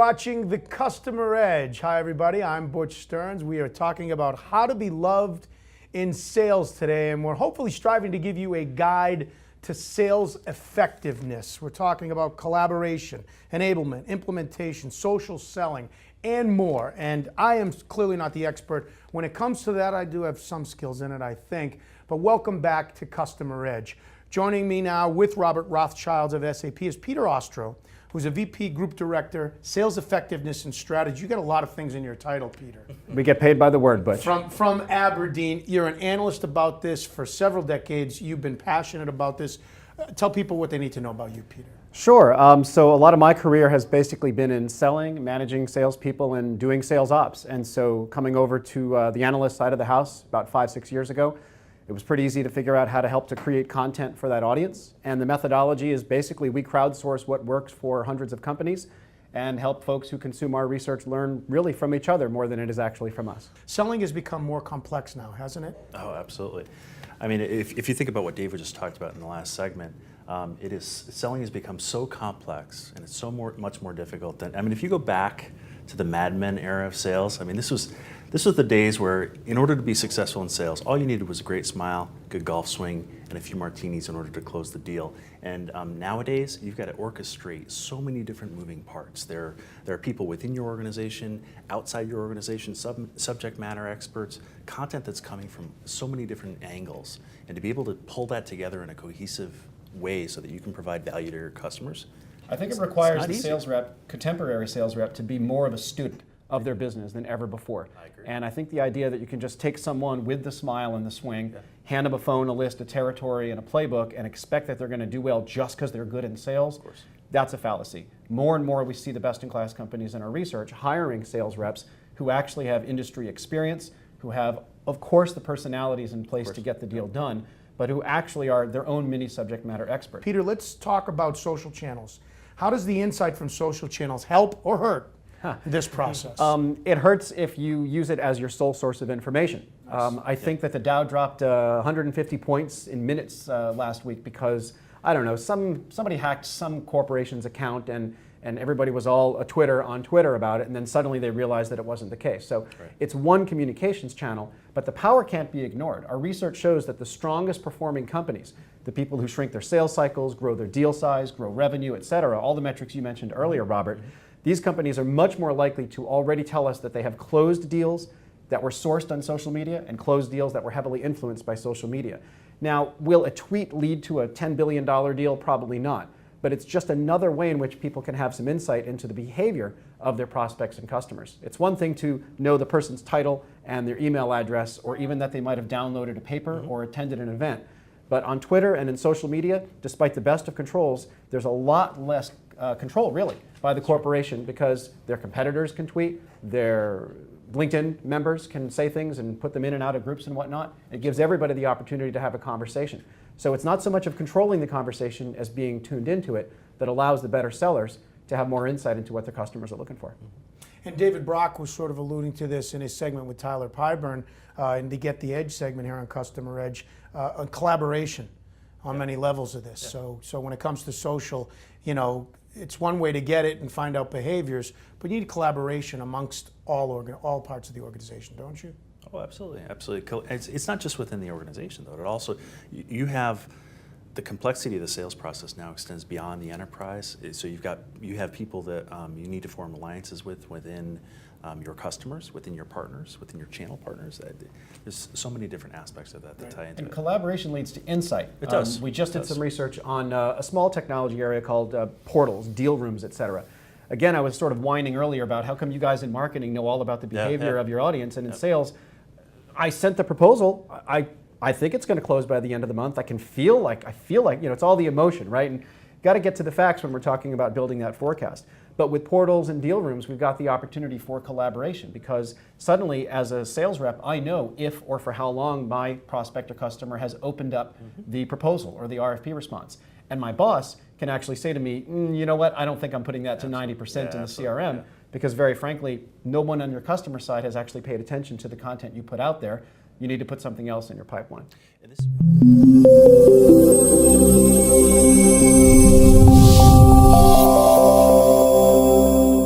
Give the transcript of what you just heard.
watching The Customer Edge. Hi everybody, I'm Butch Stearns. We are talking about how to be loved in sales today, and we're hopefully striving to give you a guide to sales effectiveness. We're talking about collaboration, enablement, implementation, social selling, and more. And I am clearly not the expert. When it comes to that, I do have some skills in it, I think. But welcome back to Customer Edge. Joining me now with Robert Rothschild of SAP is Peter Ostrow, who's a VP Group Director, Sales Effectiveness and Strategy. You got a lot of things in your title, Peter. We get paid by the word, Butch. From Aberdeen. You're an analyst about this for several decades. You've been passionate about this. Tell people what they need to know about you, Peter. Sure. So a lot of my career has basically been in selling, managing salespeople, and doing sales ops. And so coming over to the analyst side of the house about 5-6 years ago, it was pretty easy to figure out how to help to create content for that audience. And the methodology is basically we crowdsource what works for hundreds of companies and help folks who consume our research learn really from each other more than it is actually from us. Selling has become more complex now, hasn't it? Oh, absolutely. I mean, if you think about what David just talked about in the last segment, selling has become so complex and it's so much more difficult than, I mean, if you go back to the Mad Men era of sales, I mean, this was the days where in order to be successful in sales, all you needed was a great smile, good golf swing, and a few martinis in order to close the deal. And nowadays, you've got to orchestrate so many different moving parts. There are people within your organization, outside your organization, subject matter experts, content that's coming from so many different angles. And to be able to pull that together in a cohesive way so that you can provide value to your customers. I think it requires the sales rep, contemporary sales rep, to be more of a student of their business than ever before. I agree. And I think the idea that you can just take someone with the smile and the swing, hand them a phone, a list, a territory, and a playbook, and expect that they're going to do well just because they're good in sales, that's a fallacy. More and more we see the best-in-class companies in our research hiring sales reps who actually have industry experience, who have, of course, the personalities in place to get the deal done, but who actually are their own mini subject matter experts. Peter, let's talk about social channels. How does the insight from social channels help or hurt this process? It hurts if you use it as your sole source of information. I think that the Dow dropped 150 points in minutes last week because, I don't know, somebody hacked some corporation's account and everybody was all on Twitter about it, and then suddenly they realized that it wasn't the case. So it's one communications channel, but the power can't be ignored. Our research shows that the strongest performing companies, the people who shrink their sales cycles, grow their deal size, grow revenue, et cetera, all the metrics you mentioned earlier, Robert, these companies are much more likely to already tell us that they have closed deals that were sourced on social media and closed deals that were heavily influenced by social media. Now, will a tweet lead to a $10 billion deal? Probably not. But it's just another way in which people can have some insight into the behavior of their prospects and customers. It's one thing to know the person's title and their email address, or even that they might have downloaded a paper or attended an event. But on Twitter and in social media, despite the best of controls, there's a lot less control, really, by the corporation because their competitors can tweet, their LinkedIn members can say things and put them in and out of groups and whatnot. It gives everybody the opportunity to have a conversation. So it's not so much of controlling the conversation as being tuned into it that allows the better sellers to have more insight into what their customers are looking for. And David Brock was sort of alluding to this in his segment with Tyler Pyburn in the Get the Edge segment here on Customer Edge, on collaboration on many levels of this. So when it comes to social, you know, it's one way to get it and find out behaviors, but you need collaboration amongst all parts of the organization, don't you? Oh, absolutely, absolutely. It's not just within the organization, though. It also, you have the complexity of the sales process now extends beyond the enterprise. So you have people that you need to form alliances within your customers, within your partners, within your channel partners. There's so many different aspects of that that tie into it. And collaboration leads to insight. It does. We just did some research on a small technology area called portals, deal rooms, et cetera. Again, I was sort of whining earlier about how come you guys in marketing know all about the behavior of your audience, and in sales, I sent the proposal. I think it's going to close by the end of the month. I feel like, you know, it's all the emotion, right? And got to get to the facts when we're talking about building that forecast. But with portals and deal rooms, we've got the opportunity for collaboration because suddenly, as a sales rep, I know if or for how long my prospect or customer has opened up the proposal or the RFP response. And my boss can actually say to me, you know what, I don't think I'm putting that to 90% in the CRM because very frankly, no one on your customer side has actually paid attention to the content you put out there. You need to put something else in your pipeline. And this